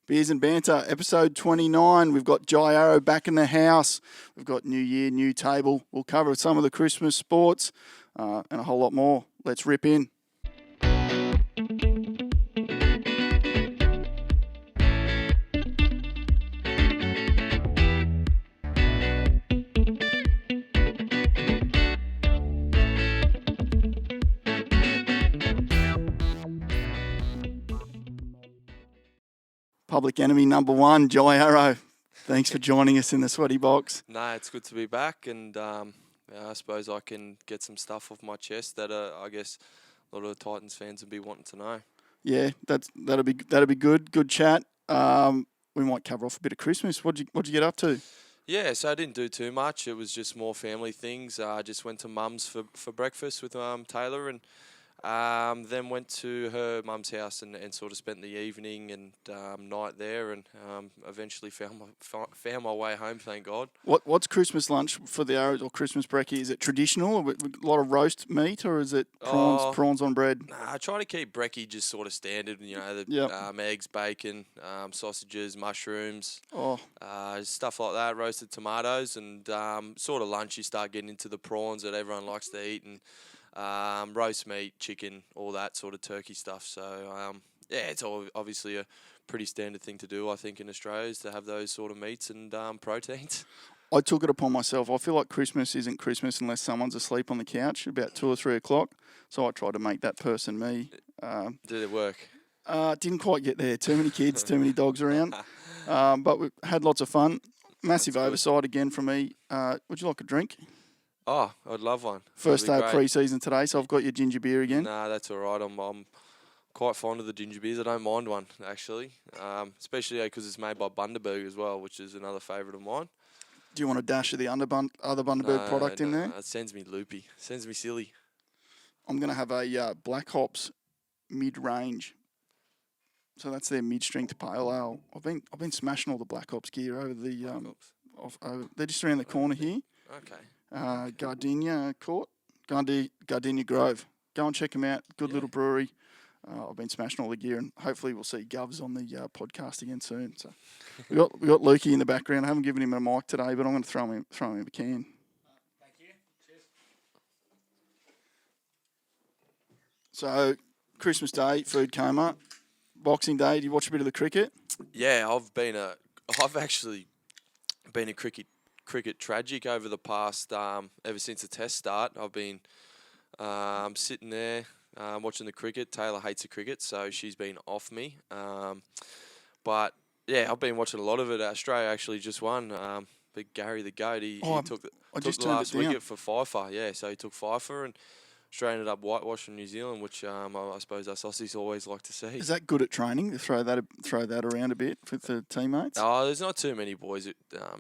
Beers and Banter, episode 29. We've got Jai Arrow back in the house. We've got New Year, new table. We'll cover some of the Christmas sports and a whole lot more. Let's rip in. Public enemy number one, Jai Arrow. Thanks for joining us in the sweaty box. No, it's good to be back, and I suppose I can get some stuff off my chest that I guess a lot of the Titans fans would be wanting to know. Yeah, that'll be good. Good chat. We might cover off a bit of Christmas. What'd you get up to? Yeah, so I didn't do too much. It was just more family things. I just went to Mum's for breakfast with Taylor, and then went to her mum's house and sort of spent the evening and night there, and eventually found my way home, thank God. What's Christmas lunch for the Arrows or Christmas brekkie? Is it traditional, a lot of roast meat, or is it prawns on bread? Nah, I try to keep brekkie just sort of standard, eggs, bacon, sausages, mushrooms, stuff like that, roasted tomatoes, and sort of lunch you start getting into the prawns that everyone likes to eat, and roast meat, chicken, all that sort of turkey stuff. So, it's obviously a pretty standard thing to do, I think, in Australia, is to have those sort of meats and proteins. I took it upon myself. I feel like Christmas isn't Christmas unless someone's asleep on the couch about 2 or 3 o'clock. So I tried to make that person me. Did it work? Didn't quite get there. Too many kids, too many dogs around. But we had lots of fun. Massive oversight again from me. Would you like a drink? Oh, I'd love one. First day of pre-season today, so I've got your ginger beer again. Nah, that's all right. I'm quite fond of the ginger beers. I don't mind one, actually, especially because it's made by Bundaberg as well, which is another favourite of mine. Do you want a dash of the other Bundaberg product in there? It sends me loopy. It sends me silly. I'm going to have a Black Hops mid-range. So that's their mid-strength pale ale. I've been smashing all the Black Hops gear over the they're just around the corner here. Okay. Gardenia Court, Gardenia Grove. Go and check them out. Good little brewery. I've been smashing all the gear, and hopefully we'll see Govs on the podcast again soon. So we got Lukey in the background. I haven't given him a mic today, but I'm going to throw him a can. Thank you. Cheers. So Christmas Day, food coma. Boxing Day, do you watch a bit of the cricket? Yeah, I've actually been a cricket tragic over the past, ever since the test start. I've been sitting there watching the cricket. Taylor hates the cricket, so she's been off me. But, yeah, I've been watching a lot of it. Australia actually just won. Big Gary the GOAT, he took the last wicket for Pfeiffer. Yeah, so he took Pfeiffer, and Australia ended up whitewashing New Zealand, which I suppose us Aussies always like to see. Is that good at training, to throw that around a bit with the teammates? Oh, there's not too many boys at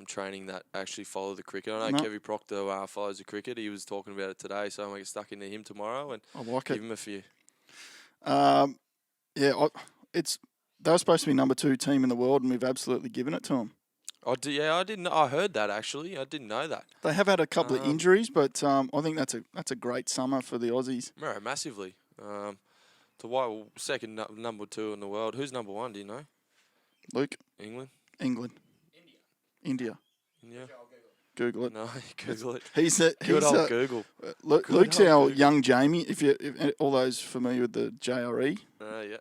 training that actually follow the cricket. I know Kevy Proctor follows the cricket. He was talking about it today, so I'm going to get stuck into him tomorrow and give him a few. They were supposed to be number 2 team in the world, and we've absolutely given it to them. I didn't. I heard that actually. I didn't know that. They have had a couple of injuries, but I think that's a great summer for the Aussies. Yeah, massively. Second number 2 in the world. Who's number 1? Do you know? Luke. England. India. Yeah. Google it. No, Google it. He's old Google. Luke's our young Jamie. If all those familiar with the JRE. Yeah.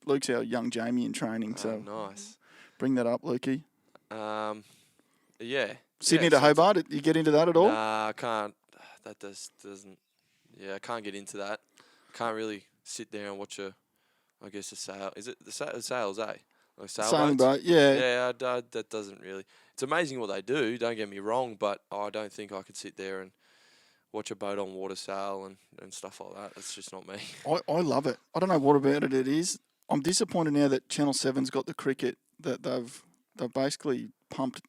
Luke's our young Jamie in training. So nice. Bring that up, Lukey. Yeah. Sydney to Hobart, you get into that at all? Nah, I can't. That doesn't. Yeah, I can't get into that. I can't really sit there and watch a sail. Is it the sails, eh? Like Sailing boat, yeah. Yeah, that doesn't really. It's amazing what they do, don't get me wrong, but I don't think I could sit there and watch a boat on water sail and stuff like that. That's just not me. I love it. I don't know what about it is. I'm disappointed now that Channel 7's got the cricket, that they've basically pumped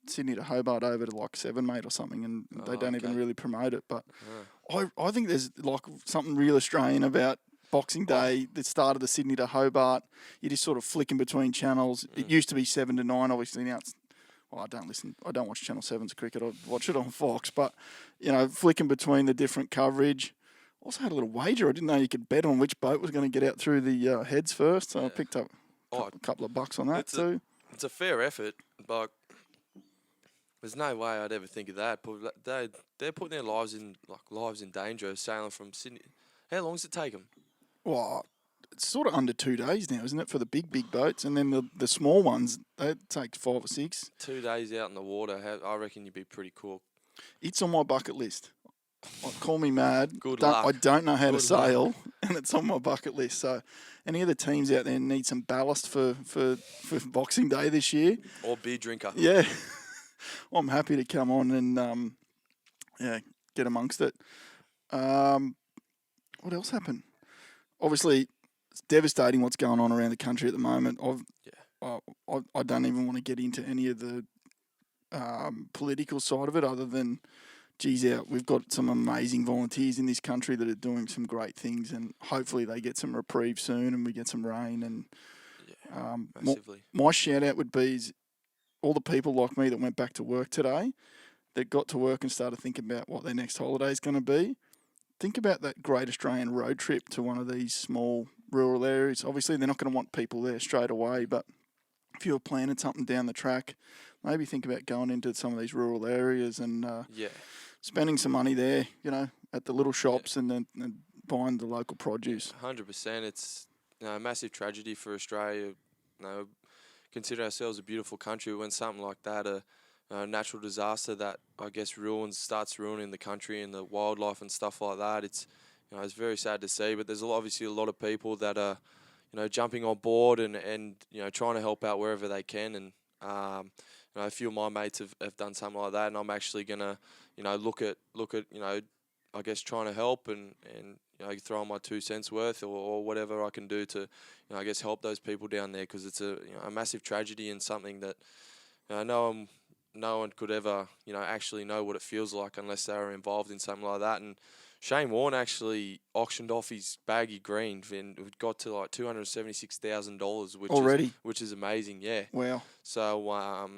Sydney to Hobart over to like 7, mate, or something, and they don't even really promote it. But I think there's like something real Australian about Boxing Day, the start of the Sydney to Hobart. You're just sort of flicking between channels. It used to be 7 to 9, obviously. Now it's, I don't watch Channel 7's cricket. I watch it on Fox. But, flicking between the different coverage. Also had a little wager. I didn't know you could bet on which boat was going to get out through the heads first, so I picked up Oh, couple of bucks on that it's too. it's a fair effort, but there's no way I'd ever think of that. But they're putting their lives in danger, sailing from Sydney. How long does it take them? Well, it's sort of under 2 days now, isn't it, for the big boats? And then the small ones, they take 5 or 6. 2 days out in the water. I reckon you'd be pretty cool. It's on my bucket list. Call me mad. Good I luck. don't know how to Good luck. sail, and it's on my bucket list. So, any of the teams out there need some ballast for Boxing Day this year? Or beer drinker. Yeah, I'm happy to come on and get amongst it. What else happened? Obviously, it's devastating what's going on around the country at the moment. I don't even want to get into any of the political side of it, other than, geez, we've got some amazing volunteers in this country that are doing some great things, and hopefully they get some reprieve soon and we get some rain. And Massively. my shout out would be all the people like me that went back to work today, that got to work and started thinking about what their next holiday is going to be. Think about that Great Australian road trip to one of these small rural areas. Obviously, they're not going to want people there straight away, but if you're planning something down the track, maybe think about going into some of these rural areas and spending some money there, at the little shops and then buying the local produce. 100%. It's a massive tragedy for Australia. Consider ourselves a beautiful country. When something like that, a natural disaster that I guess starts ruining the country and the wildlife and stuff like that. It's very sad to see, but there's obviously a lot of people that are jumping on board and trying to help out wherever they can. And a few of my mates have done something like that, and I'm actually gonna look at I guess trying to help and throw in my 2 cents worth or whatever I can do to I guess help those people down there, because it's a massive tragedy and something that no one could ever actually know what it feels like unless they were involved in something like that. And Shane Warne actually auctioned off his baggy green and it got to like $276,000, which is amazing. Yeah. Wow. So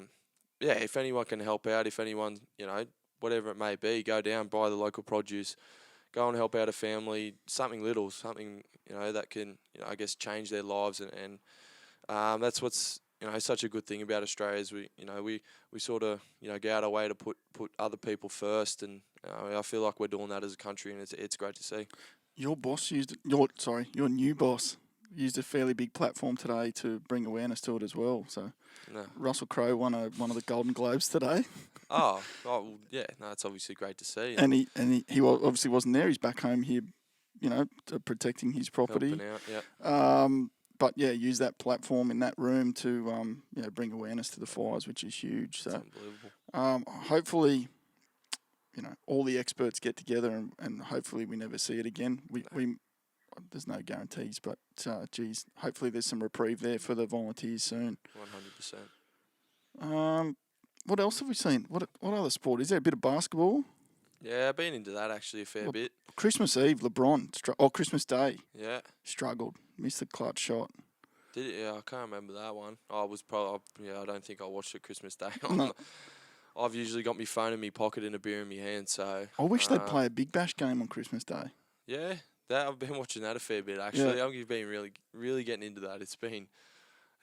if anyone can help out, if anyone whatever it may be, go down, buy the local produce, go and help out a family, something little, something that can I guess change their lives, and that's what's such a good thing about Australia is we sort of go out our way to put other people first, and I feel like we're doing that as a country, and it's great to see. Your new boss used a fairly big platform today to bring awareness to it as well. So Russell Crowe won one of the Golden Globes today. Oh yeah, no, it's obviously great to see. And he obviously wasn't there. He's back home here, protecting his property. Helping out, yeah. But yeah, use that platform in that room to bring awareness to the fires, which is huge. So unbelievable. Hopefully, all the experts get together and hopefully we never see it again. We there's no guarantees, but hopefully there's some reprieve there for the volunteers soon. 100%. What else have we seen? What other sport? Is there a bit of basketball? Yeah, I've been into that actually a fair bit. Christmas Eve, LeBron. Christmas Day. Yeah. Struggled. Missed the clutch shot. Did it? Yeah, I can't remember that one. I don't think I watched it Christmas Day. No. I've usually got my phone in my pocket and a beer in my hand, so... I wish they'd play a Big Bash game on Christmas Day. Yeah, I've been watching that a fair bit, actually. Yeah. I've been really, really getting into that. It's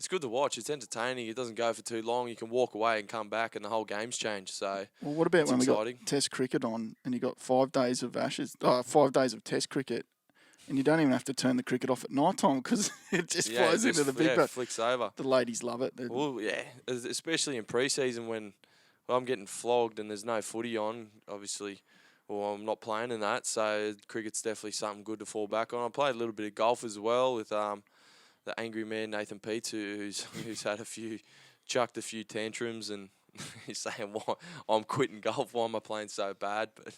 good to watch. It's entertaining. It doesn't go for too long. You can walk away and come back, and the whole game's changed. So, well, what about when exciting. We got Test cricket on, and you got 5 days of 5 days of Test cricket, and you don't even have to turn the cricket off at night time because it just flows into the Big Bash. Flicks over. The ladies love it. Well, yeah, especially in pre-season when I'm getting flogged and there's no footy on. Obviously, I'm not playing in that, so cricket's definitely something good to fall back on. I played a little bit of golf as well with the angry man Nathan Peets, who's chucked a few tantrums, and he's saying, "Why I'm quitting golf? Why am I playing so bad?" But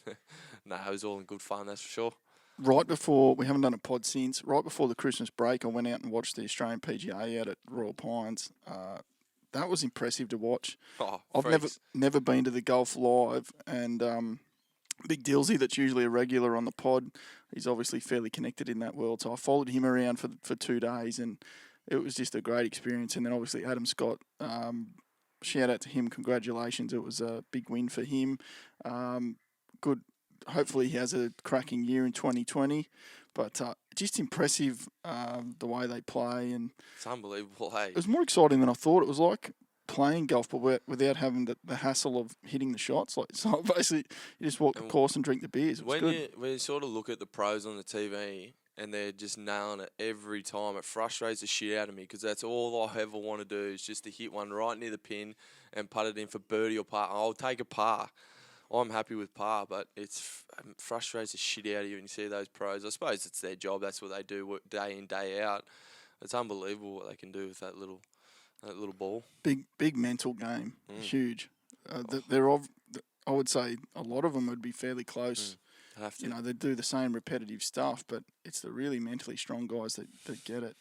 no, it was all in good fun, that's for sure. Right before, we haven't done a pod since, right before the Christmas break, I went out and watched the Australian PGA out at Royal Pines. That was impressive to watch. I've never been to the golf live, and Big Dilsey, that's usually a regular on the pod, he's obviously fairly connected in that world. So I followed him around for 2 days, and it was just a great experience. And then obviously Adam Scott, shout out to him, congratulations. It was a big win for him. Good. hopefully he has a cracking year in 2020. But just impressive the way they play, and It's unbelievable, hey. it was more exciting than I thought. It was like playing golf, but without having the hassle of hitting the shots. Like, so basically, you just walk the And course and drink the beers. It was good. When you sort of look at the pros on the TV and they're just nailing it every time, it frustrates the shit out of me because that's all I ever want to do is just to hit one right near the pin and putt it in for birdie or par. I'll take a par. I'm happy with par, but it frustrates the shit out of you when you see those pros. I suppose it's their job. That's what they do day in, day out. It's unbelievable what they can do with that little ball. Big mental game. Huge. They're I would say a lot of them would be fairly close. Have to. You know, they do the same repetitive stuff, but it's the really mentally strong guys that get it.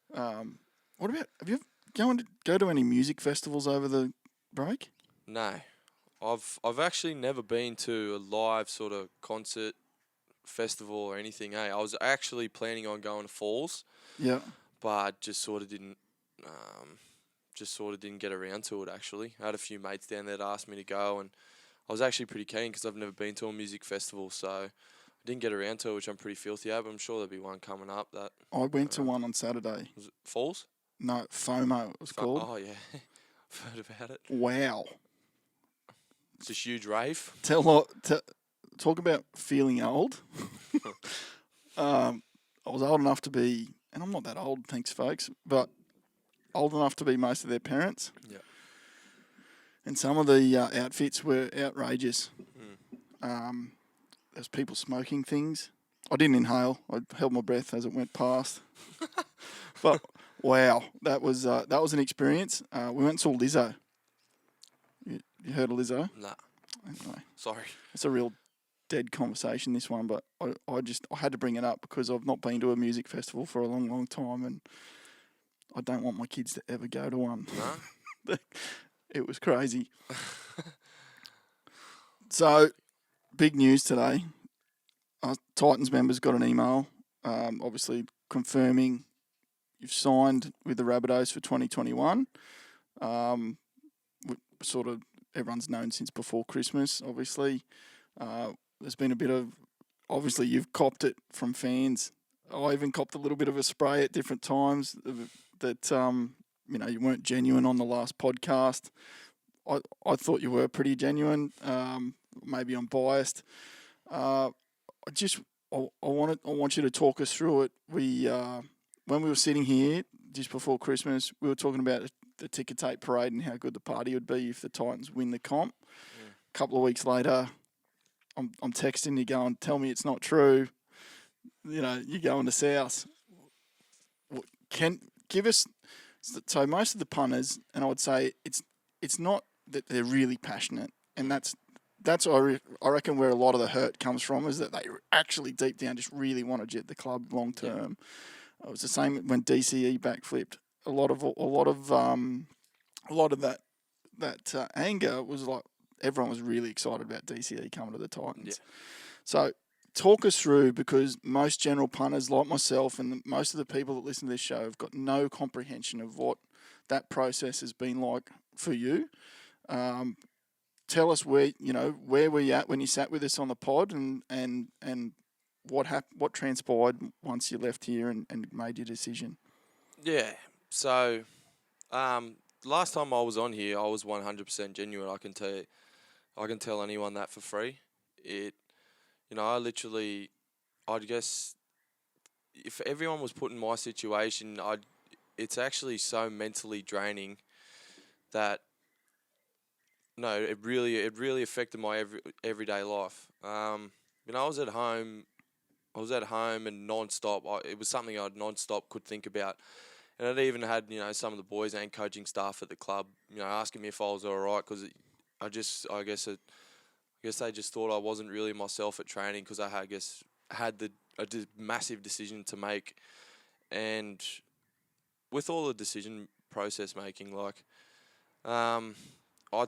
What about, have you ever go to any music festivals over the break? No. I've actually never been to a live sort of concert festival or anything. Hey, I was actually planning on going to Falls, Yeah. but just sort of didn't get around to it. Actually, I had a few mates down there that asked me to go, and I was actually pretty keen because I've never been to a music festival, so I didn't get around to it, which I'm pretty filthy at. But I'm sure there'll be one coming up. That I went to one on Saturday. was it Falls. No, FOMO it was called. Oh yeah, I've heard about it. Wow. It's a huge rave. Talk about feeling old. I was old enough to be, and I'm not that old, thanks, folks, but old enough to be most of their parents. Yeah. And some of the outfits were outrageous. There's people smoking things. I didn't inhale. I held my breath as it went past. But wow, that was an experience. We went and saw Lizzo. You heard of Lizzo? Nah. Anyway, Sorry. it's a real dead conversation, this one, but I had to bring it up because I've not been to a music festival for a long, long time, and I don't want my kids to ever go to one. No. It was crazy. So, big news today. Titans members got an email, obviously confirming you've signed with the Rabbitohs for 2021. Sort of everyone's known since before Christmas, obviously. There's been a bit of, obviously you've copped it from fans. I even copped a little bit of a spray at different times that, you weren't genuine on the last podcast. I thought you were pretty genuine. Maybe I'm biased. I want you to talk us through it. When we were sitting here just before Christmas, we were talking about the ticker tape parade and how good the party would be if the Titans win the comp. Yeah. A couple of weeks later, I'm texting you going, tell me it's not true. You know, you're going to South. Can give us, so most of the punters, and I would say it's not that they're really passionate, and that's I reckon where a lot of the hurt comes from is that they actually deep down just really want to jet the club long term. Yeah. It was the same when DCE backflipped. A lot of that anger was like everyone was really excited about DCE coming to the Titans. Yeah. So talk us through, because most general punters like myself and most of the people that listen to this show have got no comprehension of what that process has been like for you. Tell us where were you at when you sat with us on the pod, and what transpired once you left here and made your decision. Yeah. So, last time I was on here, I was 100% genuine. I can tell anyone that for free. I guess if everyone was put in my situation, it's actually so mentally draining that it really affected my everyday life. I was at home and non-stop. It was something I'd non-stop could think about. And I'd even had, some of the boys and coaching staff at the club, asking me if I was all right, because I guess they just thought I wasn't really myself at training, because I had a massive decision to make. And with all the decision process making, I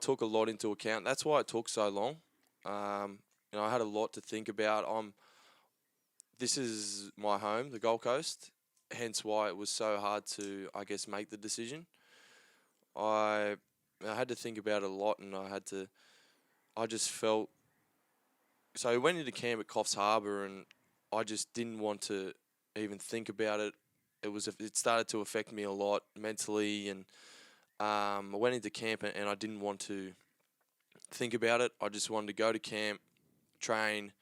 took a lot into account. That's why it took so long. I had a lot to think about. This is my home, the Gold Coast. Hence why it was so hard to, make the decision. I had to think about it a lot, and I just felt so we went into camp at Coffs Harbour, and I just didn't want to even think about it. It started to affect me a lot mentally, and I went into camp and I didn't want to think about it. I just wanted to go to camp, train,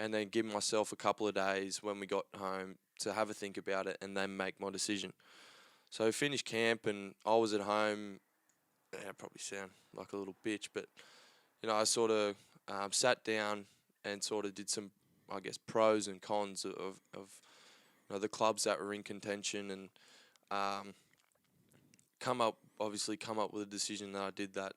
and then give myself a couple of days when we got home to have a think about it and then make my decision. So I finished camp and I was at home. I probably sound like a little bitch, but I sort of sat down and sort of did some, I guess, pros and cons of the clubs that were in contention, and come up with a decision that I did that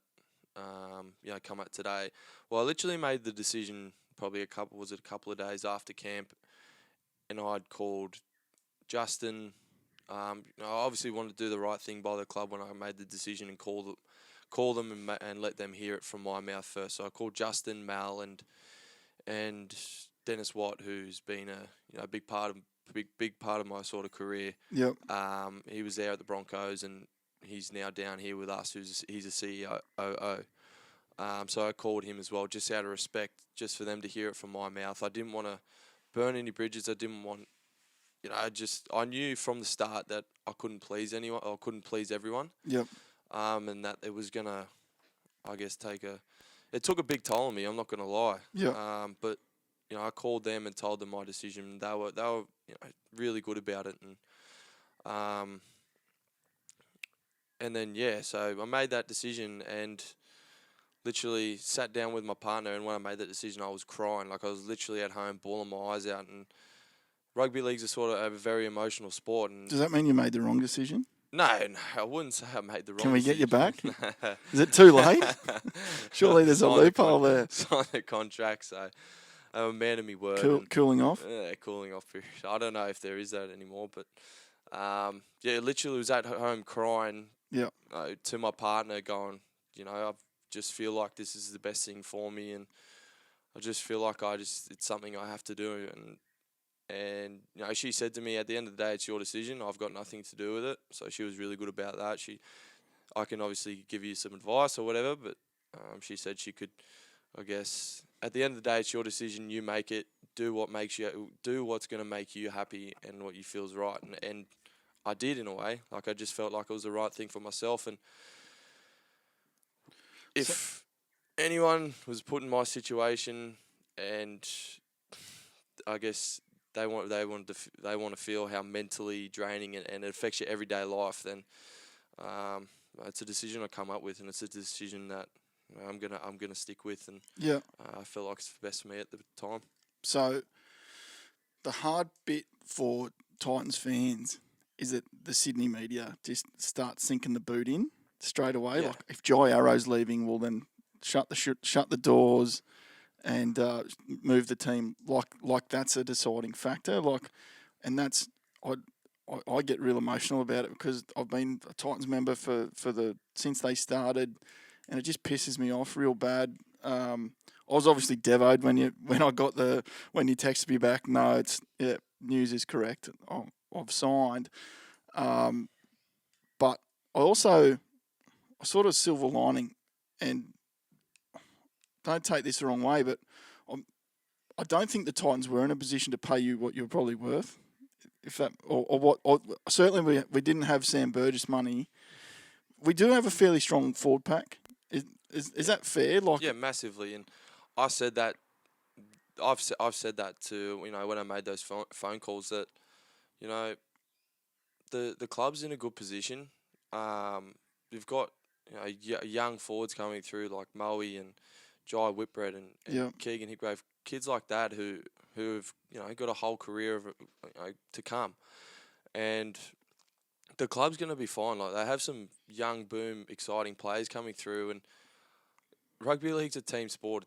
come out today. Well, I literally made the decision probably a couple of days after camp, and I'd called Justin. I obviously wanted to do the right thing by the club when I made the decision and call them and let them hear it from my mouth first. So I called Justin, Mal, and Dennis Watt, who's been a big part of my sort of career. Yep. He was there at the Broncos, and he's now down here with us. He's a CEO. So I called him as well, just out of respect, just for them to hear it from my mouth. I didn't want to burn any bridges. I didn't want, I knew from the start that I couldn't please anyone. I couldn't please everyone. Yep. And that it was gonna, I guess, it took a big toll on me. I'm not gonna lie. Yeah. But I called them and told them my decision. They were really good about it, and then so I made that decision and literally sat down with my partner. And when I made that decision, I was crying. Like, I was literally at home bawling my eyes out. And rugby league's a sort of a very emotional sport. And Does that mean you made the wrong decision? No, I wouldn't say I made the wrong decision. Can we get you back? Is it too late? Surely there's a loophole there. Signed the contract, so I'm a man of my word. Cooling off? Yeah, cooling off period. I don't know if there is that anymore, but literally was at home crying. Yeah. To my partner, going, I just feel like this is the best thing for me, and I just feel like it's something I have to do. And she said to me, at the end of the day, it's your decision. I've got nothing to do with it. So she was really good about that. I can obviously give you some advice or whatever, but she said she could, I guess, at the end of the day, it's your decision. You make it. Do what's going to make you happy and what you feel's right. And I did, in a way. Like, I just felt like it was the right thing for myself. And if anyone was put in my situation, and I guess they want to feel how mentally draining and it affects your everyday life, then it's a decision I come up with, and it's a decision that I'm gonna stick with, and I feel like it's the best for me at the time. So the hard bit for Titans fans is that the Sydney media just start sinking the boot in straight away. Yeah. Like, if Jai Arrow's leaving, well, then shut the doors and move the team like that's a deciding factor. And that's I get real emotional about it, because I've been a Titans member since they started, and it just pisses me off real bad. I was obviously devoed when you texted me back. No, news is correct. I've signed, but I sort of silver lining, and don't take this the wrong way, but I don't think the Titans were in a position to pay you what you're probably worth. If that, certainly we didn't have Sam Burgess money. We do have a fairly strong forward pack. Is that fair? Yeah, massively. And I said that. I've said that to when I made those phone calls, that the club's in a good position. We've got young forwards coming through like Moe and Jai Whitbread and Keegan Hipgrave, kids like that who've got a whole career to come, and the club's going to be fine. Like, they have some young, boom, exciting players coming through, and rugby league's a team sport.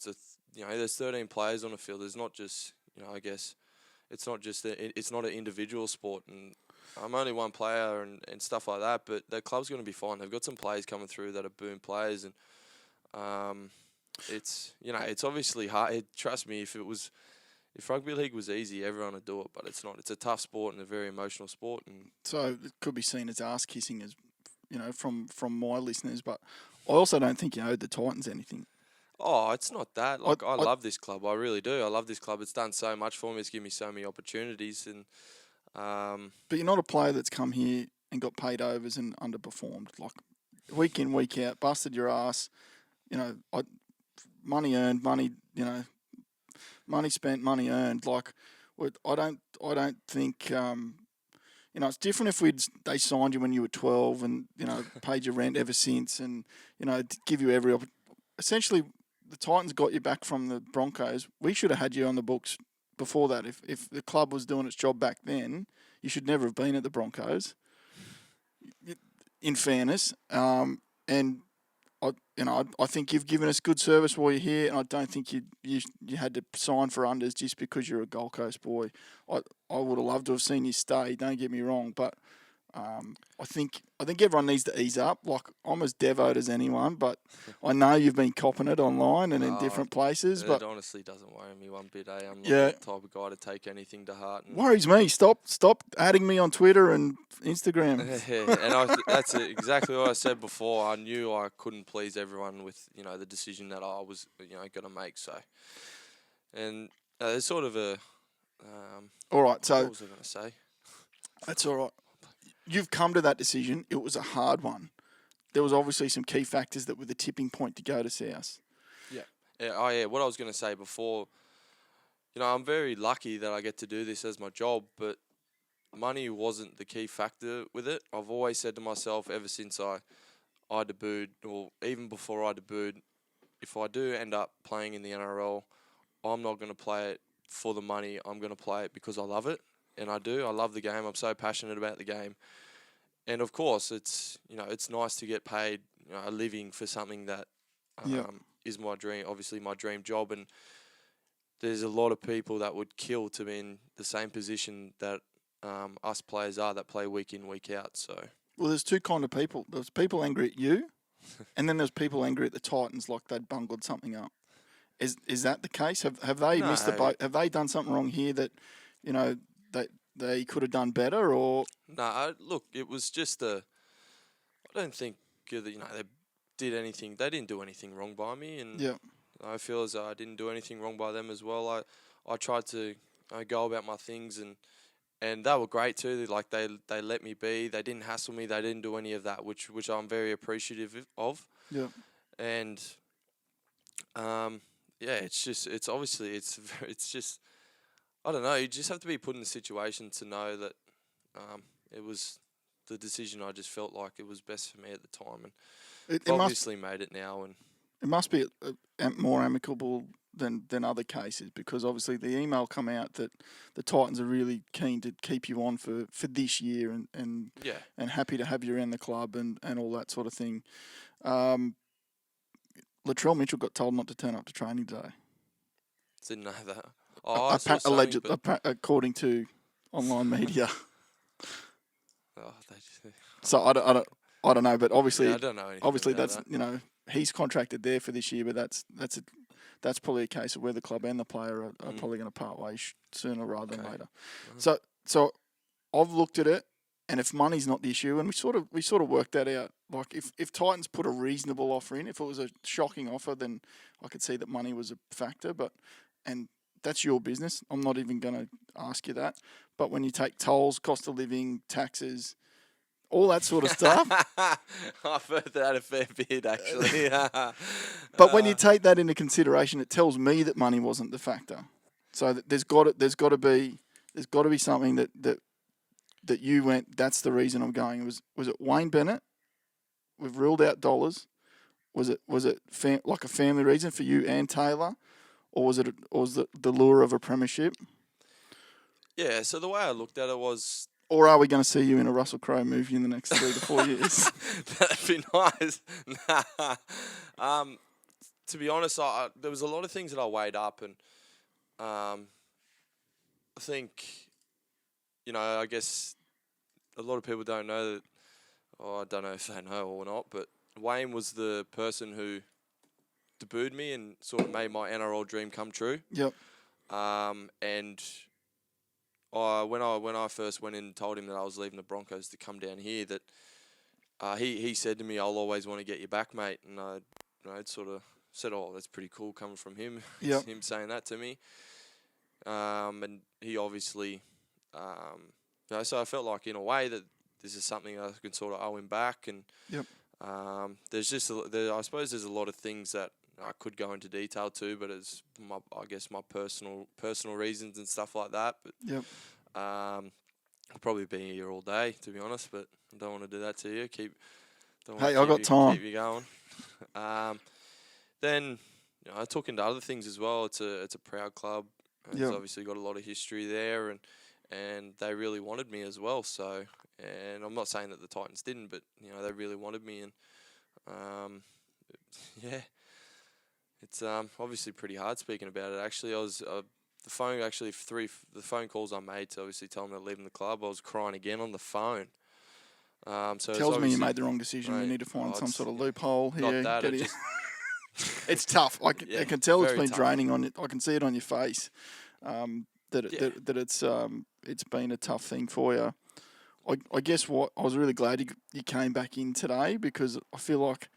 There's 13 players on the field. There's not just I guess it's not an individual sport, and I'm only one player and stuff like that. But the club's going to be fine. They've got some players coming through that are boom players, and it's obviously hard. Trust me, if rugby league was easy, everyone would do it, but it's not. It's a tough sport and a very emotional sport, and so it could be seen as ass kissing, as from my listeners. But I also don't think you owed the Titans anything. Oh, it's not that. Like, I I- love this club. I really do. I love this club. It's done so much for me. It's given me so many opportunities. And But you're not a player that's come here and got paid overs and underperformed. Like week in, week out, busted your ass. Money earned, money money spent, money earned. Like I don't think. It's different if they signed you when you were 12 and paid your rent ever since and give you every essentially the Titans got you back from the Broncos. We should have had you on the books before that. If the club was doing its job back then, you should never have been at the Broncos. In fairness, and I think you've given us good service while you're here, and I don't think you had to sign for unders just because you're a Gold Coast boy. I would have loved to have seen you stay. Don't get me wrong, but I think everyone needs to ease up. Like I'm as devout as anyone, but I know you've been copping it online and in different places. It But honestly doesn't worry me one bit. I'm not Yeah. that type of guy to take anything to heart. And worries me. Stop adding me on Twitter and Instagram. and that's exactly what I said before. I knew I couldn't please everyone with the decision that I was going to make. So, and there's sort of a All right, what so was I going to say? that's all right. You've come to that decision. It was a hard one. There was obviously some key factors that were the tipping point to go to South. Yeah. Oh yeah. What I was going to say before. I'm very lucky that I get to do this as my job, but money wasn't the key factor with it. I've always said to myself ever since I debuted, or even before I debuted, if I do end up playing in the NRL, I'm not going to play it for the money. I'm going to play it because I love it, and I do. I love the game. I'm so passionate about the game, and of course, it's it's nice to get paid a living for something that is my dream. Obviously, my dream job, and there's a lot of people that would kill to be in the same position that us players are that play week in, week out. So Well, there's two kind of people. There's people angry at you, and then there's people angry at the Titans like they'd bungled something up. Is that the case? Have they missed the No. boat? Have they done something wrong here that they could have done better? Or look, it was just I don't think they did anything. They didn't do anything wrong by me, and yeah, I feel as though I didn't do anything wrong by them as well. I tried to go about my things, and they were great too. Like they let me be. They didn't hassle me. They didn't do any of that, which I'm very appreciative of. yeah. And it's obviously it's just I don't know. You just have to be put in a situation to know that it was the decision. I just felt like it was best for me at the time, and It obviously made it now. And must be more amicable than other cases because obviously the email come out that the Titans are really keen to keep you on for this year and yeah, happy to have you around the club and all that sort of thing. Latrell Mitchell got told not to turn up to training today. didn't know that. Oh, I saw something, Allegedly, but according to online media. they just, So I don't know, but obviously, yeah, I don't know anything obviously about that's that. he's contracted there for this year, but that's probably a case of where the club and the player are probably going to part ways sooner rather than Okay. later. So I've looked at it, and if money's not the issue, and we sort of worked that out. Like if Titans put a reasonable offer in, if it was a shocking offer, then I could see that money was a factor. And that's your business. I'm not even going to ask you that. But when you take tolls, cost of living, taxes, all that sort of stuff. I've heard that a fair bit, actually. But when you take that into consideration, it tells me that money wasn't the factor. So there's got to be something that you went. That's the reason I'm going. Was it Wayne Bennett? We've ruled out dollars. Was it like a family reason for you and Taylor, or was it the lure of a premiership? Yeah. So the way I looked at it was, Or are we going to see you in a Russell Crowe movie in the next 3 to 4 years? that'd be nice. To be honest, there was a lot of things that I weighed up, and I think, I guess a lot of people don't know that, or I don't know if they know or not, but Wayne was the person who debuted me and sort of made my NRL dream come true. Yep. And when I first went in and told him that I was leaving the Broncos to come down here, that he said to me, "I'll always want to get you back, mate." And I'd sort of said, "Oh, that's pretty cool coming from him." Yep. Him saying that to me, and he obviously, so I felt like in a way that this is something I can sort of owe him back, and Yep. there's just I suppose there's a lot of things that I could go into detail to, but it's I guess my personal reasons and stuff like that. But Yep. I'll probably be here all day, to be honest, but I don't want to do that to you. Hey, I got time. Keep you going. Then I took into other things as well. It's a proud club. It's Yep. obviously got a lot of history there, and they really wanted me as well. So, and I'm not saying that the Titans didn't, but they really wanted me, and yeah, it's obviously pretty hard speaking about it. Actually, I was the phone calls I made to obviously tell them they're leaving the club. I was crying again on the phone. So Tells me you made the wrong decision. We Mate, need to find some it's sort of loophole here. not that. Get It it- just It's tough. I Yeah, can tell it's very been tough. draining on it. I can see it on your face. That Yeah. it's been a tough thing for you. I guess what I was really glad you came back in today, because I feel like,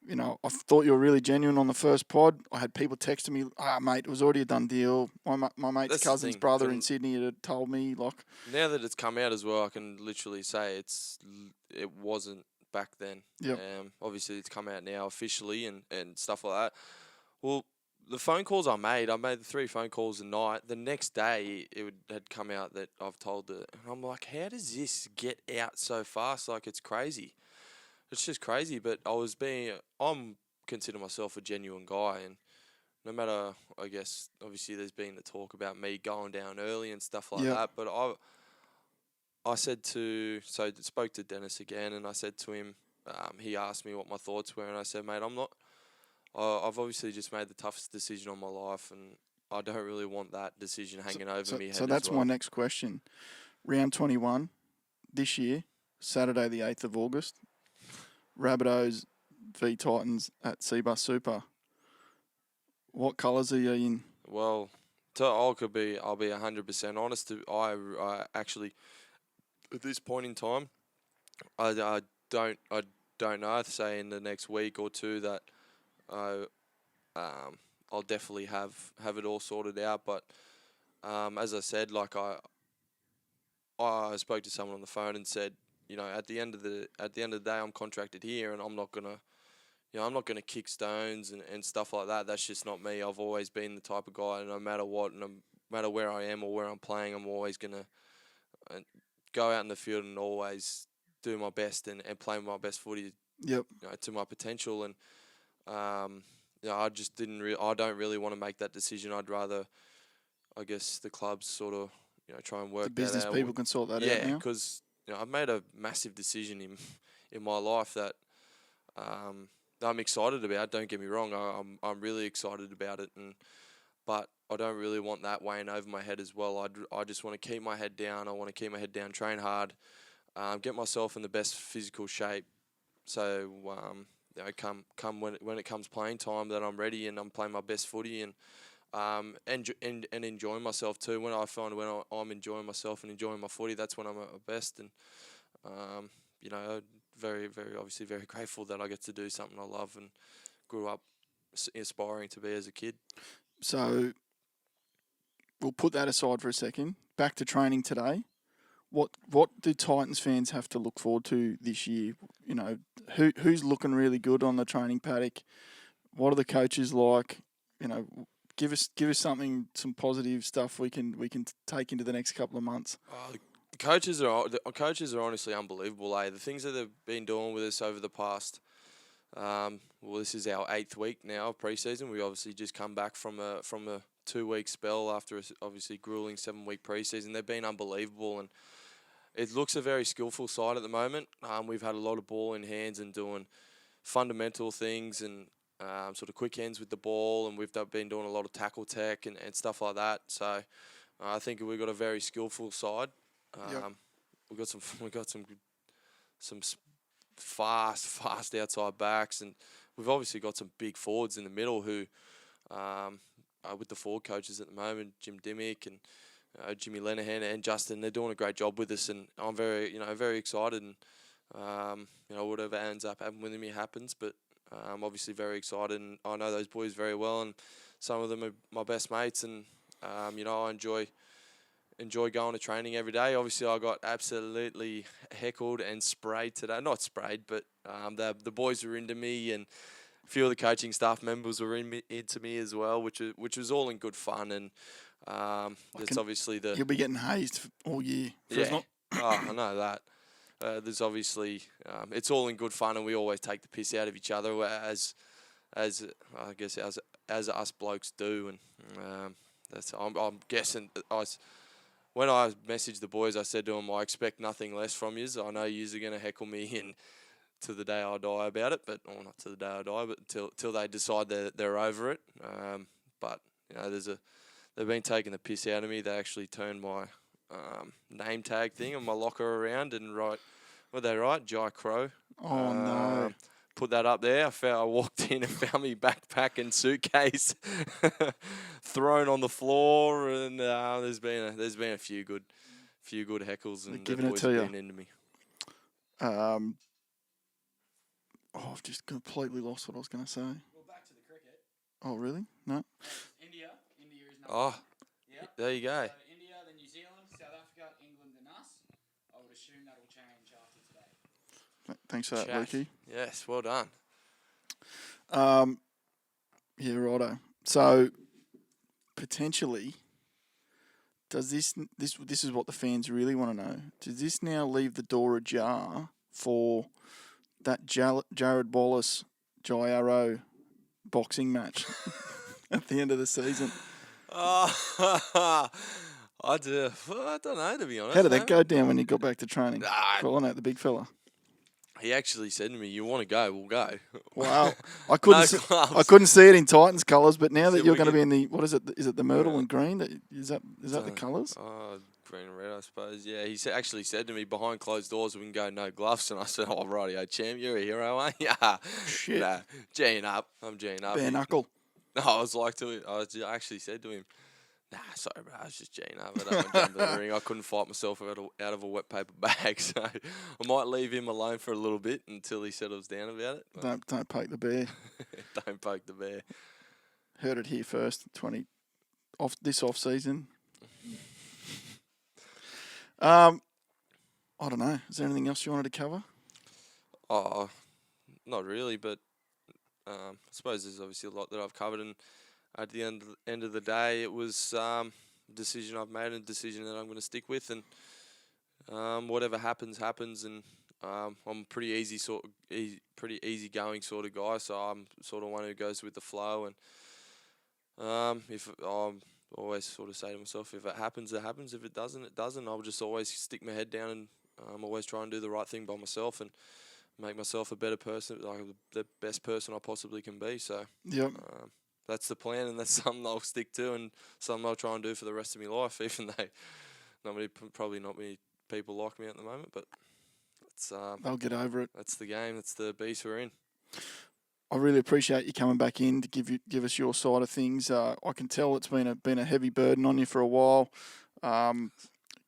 I thought you were really genuine on the first pod. I had people texting me, mate, it was already a done deal. My mate's That's the cousin's thing. brother in Sydney had told me, like, Now that it's come out as well, I can literally say it wasn't back then. Yep. Obviously, it's come out now officially and stuff like that. Well, the phone calls I made the 3 phone calls a night. The next day, had come out that I've told and I'm like, how does this get out so fast? Like, it's crazy. It's just crazy. But I'm consider myself a genuine guy, and no matter, I guess, obviously there's been the talk about me going down early and stuff like Yep. that, but I spoke to Dennis again, and I said to him, he asked me what my thoughts were, and I said, mate, I've obviously just made the toughest decision of my life, and I don't really want that decision hanging over me head So that's as well. my next question. Round 21 this year, Saturday the 8th of August, Rabbitohs v Titans at Seabus Super. What colours are you in? Well, I'll be 100% honest. I actually, at this point in time, I don't know. I'd say in the next week or two that I'll definitely have it all sorted out. But as I said, like I spoke to someone on the phone and said, at the end of the day, I'm contracted here, and I'm not gonna kick stones and stuff like that. That's just not me. I've always been the type of guy, no matter what, no matter where I am or where I'm playing, I'm always gonna go out in the field and always do my best and play my best footy, Yep. to my potential. And I just I don't really want to make that decision. I'd rather, I guess, the clubs sort of try and work The business that out. people can sort that out Yeah, now. because I've made a massive decision in my life that I'm excited about. Don't get me wrong, I'm really excited about it, but I don't really want that weighing over my head as well. I just want to keep my head down. I want to keep my head down, train hard, get myself in the best physical shape. So come when it comes playing time, that I'm ready and I'm playing my best footy and enjoying myself too. When I'm enjoying myself and enjoying my footy, that's when I'm at my best. And very, very obviously very grateful that I get to do something I love and grew up aspiring to be as a kid. So we'll put that aside for a second. Back to training today. What do Titans fans have to look forward to this year? Who's looking really good on the training paddock? What are the coaches like? Give us something, some positive stuff we can take into the next couple of months. The coaches are honestly unbelievable. The things that they've been doing with us over the past. This is our 8th week now of preseason. We obviously just come back from a 2-week spell after a obviously grueling 7-week preseason. They've been unbelievable, and it looks a very skillful side at the moment. We've had a lot of ball in hands and doing fundamental things and sort of quick hands with the ball, and we've been doing a lot of tackle tech and stuff like that. So I think we've got a very skillful side. Yep. We've got some fast outside backs, and we've obviously got some big forwards in the middle who are with the forward coaches at the moment, Jim Dimmick and Jimmy Lenahan and Justin. They're doing a great job with us, and I'm very excited. And whatever ends up happening with me happens, but obviously very excited, and I know those boys very well, and some of them are my best mates, and I enjoy going to training every day. Obviously, I got absolutely heckled and sprayed today. Not sprayed, but the boys were into me, and a few of the coaching staff members were into me as well, which was all in good fun. And it's obviously You'll be getting hazed all year. Yeah. Oh, I know that. There's obviously it's all in good fun, and we always take the piss out of each other as I guess as us blokes do, and I'm guessing when I messaged the boys, I said to them, I expect nothing less from yous. I know yous are going to heckle me in to the day I die about it, but or not to the day I die, but till they decide they're over it. But they've been taking the piss out of me. They actually turned my name tag thing on my locker around and Jai Crow. Oh no. Put that up there. I walked in and found my backpack and suitcase thrown on the floor, and there's been a few good heckles, and the boys have been into me. I've just completely lost what I was going to say. Well, back to the cricket. Oh really? No. India is number one. Yeah. There you go. So India, then New Zealand, South Africa, England, and us. I would assume that will change after today. Thanks for that, Lukey. Yes, well done. Yeah, righto. So potentially, does this is what the fans really want to know? Does this now leave the door ajar for that Jared Wallace Jairo boxing match at the end of the season? I don't know, to be honest. How did that go down when you got back to training? Calling out the big fella. He actually said to me, "You want to go? We'll go." Wow, I couldn't see it in Titans colours, but now that you're going to be in the what is it? Is it the myrtle and green? Is that the colours? Green and red, I suppose. Yeah, he actually said to me, behind closed doors, we can go no gloves, and I said, "Oh, rightio, champ, you're a hero, aren't you?" Shit. Nah, G'ing up. I'm G'ing up. Bare knuckle. No, I actually said to him, "Nah, sorry, bro. I was just G'ing up. I don't want to jump in the ring. I couldn't fight myself out of a wet paper bag, so I might leave him alone for a little bit until he settles down about it." Don't poke the bear. Don't poke the bear. Heard it here first. This off season. I don't know. Is there anything else you wanted to cover? Oh, not really, but I suppose there's obviously a lot that I've covered, and at the end of the day, it was a decision I've made and a decision that I'm going to stick with, and whatever happens, and I'm a pretty easy going sort of guy, so I'm sort of one who goes with the flow, and if I'm always sort of say to myself, if it happens, it happens. If it doesn't, it doesn't. I'll just always stick my head down and always try and do the right thing by myself and make myself a better person, like the best person I possibly can be. So yep. That's the plan, and that's something I'll stick to, and something I'll try and do for the rest of my life, even though probably not many people like me at the moment, but it's they'll get over it. That's the game. That's the beast we're in. I really appreciate you coming back in to give us your side of things. I can tell it's been a heavy burden on you for a while.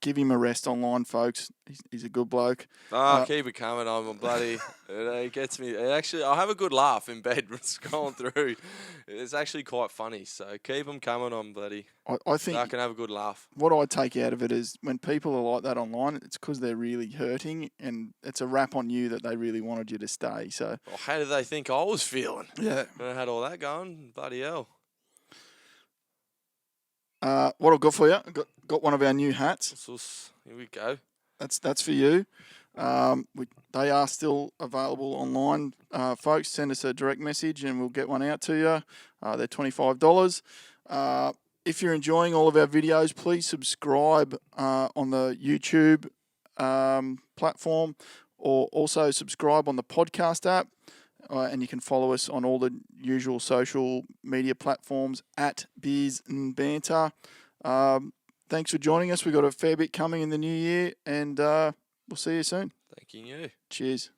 Give him a rest online, folks. He's a good bloke. Keep it coming. I'm a bloody. It gets me. Actually, I have a good laugh in bed scrolling through. It's actually quite funny. So keep them coming on, bloody. I think I can have a good laugh. What I take out of it is when people are like that online, it's because they're really hurting, and it's a rap on you that they really wanted you to stay. So how did they think I was feeling? Yeah, when I had all that going, bloody hell. What I've got for you, I've got one of our new hats. Here we go. That's for you. They are still available online, folks. Send us a direct message and we'll get one out to you. They're $25. If you're enjoying all of our videos, please subscribe on the YouTube platform, or also subscribe on the podcast app. And you can follow us on all the usual social media platforms at Beers and Banter. Thanks for joining us. We've got a fair bit coming in the new year, and we'll see you soon. Thank you. Cheers.